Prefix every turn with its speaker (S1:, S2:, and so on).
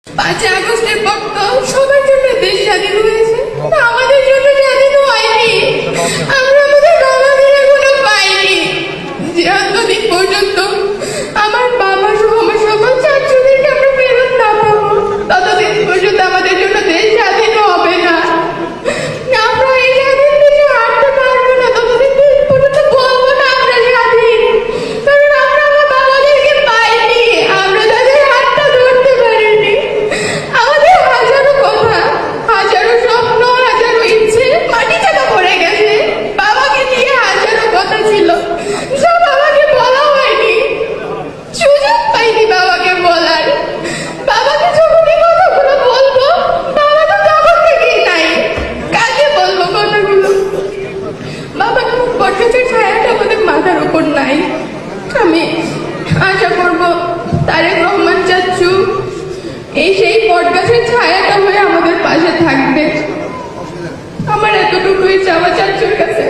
S1: 5 আগস্টের পর তো সবার জন্য দেশ স্বাধীন হয়েছে, আমাদের জন্য স্বাধীন হয়নি। আমরা আমাদের বাবাদের এখনো পাইনি। যতদিন পর্যন্ত আমার বাবা সহ আমার সকল ছাত্রদেরকে আমরা ফেরত না পাবো, ততদিন পর্যন্ত আমাদের জন্য দেশ স্বাধীন হবে না। আমরা এই স্বাধীন দেশে হাঁটতে পারবো না, ততদিন পর্যন্ত বলবো না আমরা স্বাধীন, কারণ আমরা আমার বাবাদেরকে পাইনি, আমরা তাদের হাতটা ধরতে পারিনি। আমাদের হাজারো কথা, হাজারো স্বপ্ন, হাজারো ইচ্ছে মাটি চাপা পড়ে গেছে। বাবাকে নিয়ে হাজারো কথা ছিল, সব বাবাকে বলা হয়নি, সুযোগ পাইনি বাবাকে বলার। বাবাকে যখন এই কথাগুলো বলবো, বাবা তো তখন থেকেই নাই, কাকে বলবো কথাগুলো? বাবার বটগাছের ছায়াটা আমাদের মাথার উপর নাই। আমি আশা করবো তারেক রহমান চাচ্চু এই সেই বটগাছের ছায়াটা হয়ে আমাদের পাশে থাকবে। আমার এতটুকুই চাওয়া চাচ্চুর কাছে।